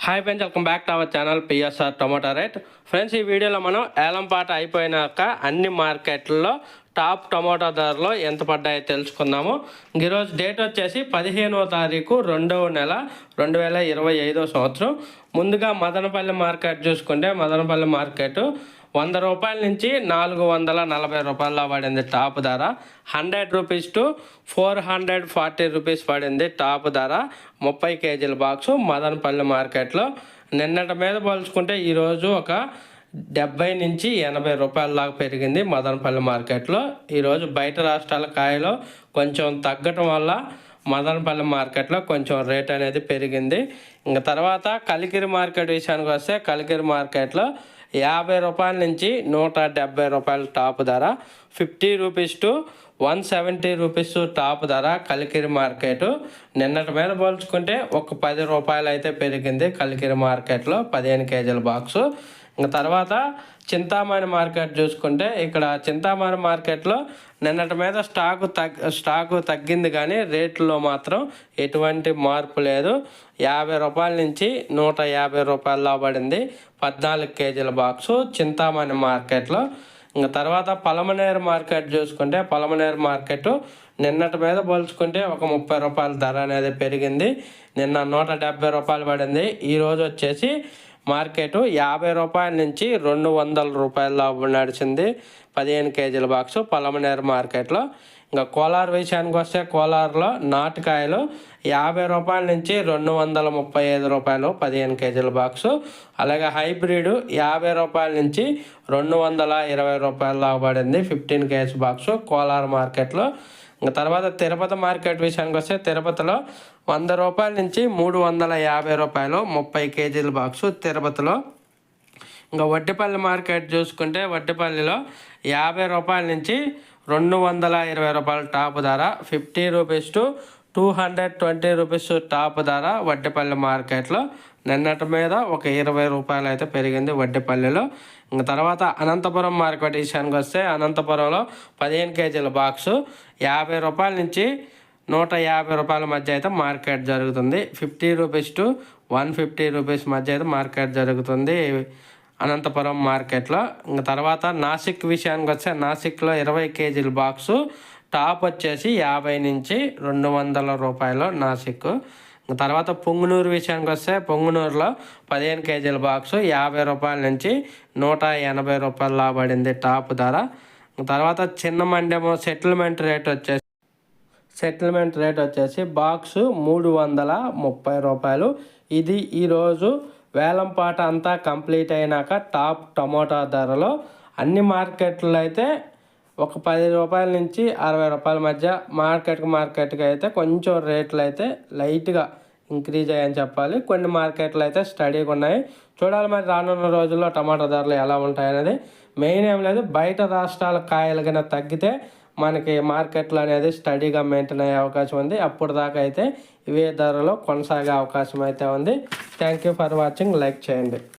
Hi friends, welcome back to our channel PSR tomato rate. Friends, ఈ వీడియోలో మనం ఏలంపాట అయిపోయినాక అన్ని మార్కెట్లలో టాప్ టొమాటో ధరలు ఎంత పడ్డాయో తెలుసుకుందాము. ఈరోజు డేట్ వచ్చేసి 15వ తారీఖు 2వ నెల 2025 సంవత్సరం. ముందుగా మదనపల్లి మార్కెట్ చూసుకుంటే మదనపల్లి మార్కెట్ 100 రూపాయల నుంచి 440 రూపాయల పడింది టాప్ ధర. 100 రూపీస్ టు 440 రూపీస్ పడింది టాప్ ధర 30 కేజీల బాక్సు మదనపల్లి మార్కెట్లో. నిన్నటి మీద పోల్చుకుంటే ఈరోజు ఒక 70 నుంచి 80 రూపాయల దాకా పెరిగింది మదనపల్లి మార్కెట్లో. ఈరోజు బయట రాష్ట్రాల కాయలు కొంచెం తగ్గటం వల్ల మదనపల్లి మార్కెట్లో కొంచెం రేట్ అనేది పెరిగింది. ఇంకా తర్వాత కలికిరి మార్కెట్ విషయానికి వస్తే కలికిరి మార్కెట్లో 50 రూపాయల నుంచి 170 రూపాయల టాప్ ధర. 50 రూపీస్ టు 170 రూపీస్ టాప్ ధర కలికిరి మార్కెట్. నిన్నటి మీద పోల్చుకుంటే ఒక 10 రూపాయలు అయితే పెరిగింది కలికిరి మార్కెట్లో 15 కేజీల బాక్సు. ఇంకా తర్వాత చింతామణి మార్కెట్ చూసుకుంటే ఇక్కడ చింతామణి మార్కెట్లో నిన్నటి మీద స్టాకు తగ్గింది, కానీ రేట్లో మాత్రం ఎటువంటి మార్పు లేదు. 50 రూపాయల నుంచి 150 రూపాయల్లో పడింది 14 కేజీల బాక్సు చింతామణి మార్కెట్లో. ఇంకా తర్వాత పలమనేరు మార్కెట్ చూసుకుంటే పలమనేరు మార్కెట్ నిన్నటి మీద పోల్చుకుంటే ఒక 30 రూపాయల ధర అనేది పెరిగింది. నిన్న 170 రూపాయలు పడింది. ఈరోజు వచ్చేసి మార్కెట్ 50 రూపాయల నుంచి 200 రూపాయల నడిచింది 15 కేజీల బాక్సు పలమనేరు మార్కెట్లో. ఇంకా కోలార్ విషయానికి వస్తే కోలార్లో నాటుకాయలు 50 రూపాయల నుంచి 235 రూపాయలు 15 కేజీల బాక్సు. అలాగే హైబ్రిడ్ 50 రూపాయల నుంచి 220 రూపాయల దాకా పడింది 15 కేజీ బాక్సు కోలార్ మార్కెట్లో. ఇంకా తర్వాత తిరుపతి మార్కెట్ విషయానికి వస్తే తిరుపతిలో 100 రూపాయల నుంచి 350 రూపాయలు 30 కేజీల బాక్సు తిరుపతిలో. ఇంకా వడ్డిపల్లి మార్కెట్ చూసుకుంటే వడ్డిపల్లిలో 50 రూపాయల నుంచి 220 రూపాయల టాప్ ధర. 50 రూపీస్ టు 220 రూపీస్ టాప్ ధర వడ్డిపల్లి మార్కెట్లో. నిన్నటి మీద ఒక 20 రూపాయలు అయితే పెరిగింది వడ్డిపల్లిలో. ఇంకా తర్వాత అనంతపురం మార్కెట్ విషయానికి వస్తే అనంతపురంలో 15 కేజీల బాక్సు 50 రూపాయల నుంచి 150 రూపాయల మధ్య అయితే మార్కెట్ జరుగుతుంది. 50 రూపీస్ టు 150 రూపీస్ మధ్య అయితే మార్కెట్ జరుగుతుంది అనంతపురం మార్కెట్లో. ఇంకా తర్వాత నాసిక్ విషయానికి వస్తే నాసిక్లో 20 కేజీల బాక్సు టాప్ వచ్చేసి 50 నుంచి 200 రూపాయలు నాసిక్. తర్వాత పొంగునూరు విషయానికి వస్తే పొంగునూరులో 15 కేజీల బాక్సు 50 రూపాయల నుంచి 180 రూపాయలు పడింది టాప్ ధర. తర్వాత చిన్న మండెము సెటిల్మెంట్ రేట్ వచ్చేసి బాక్సు 330 రూపాయలు. ఇది ఈరోజు వేలంపాట అంతా కంప్లీట్ అయినాక టాప్ టమోటా ధరలో అన్ని మార్కెట్లో అయితే ఒక 10 రూపాయల నుంచి 60 రూపాయల మధ్య మార్కెట్కి అయితే కొంచెం రేట్లు అయితే లైట్గా ఇంక్రీజ్ అయ్యాయని చెప్పాలి. కొన్ని మార్కెట్లు అయితే స్టడీగా ఉన్నాయి. చూడాలి మరి రానున్న రోజుల్లో టమాటా ధరలు ఎలా ఉంటాయనేది. మెయిన్ ఏం లేదు, బయట రాష్ట్రాల కాయలు కన్నా తగ్గితే మనకి మార్కెట్లు అనేది స్టడీగా మెయింటైన్ అయ్యే అవకాశం ఉంది. అప్పుడు దాకా అయితే ఇవే ధరలో కొనసాగే అవకాశం అయితే ఉంది. Thank you for watching. Like చేయండి.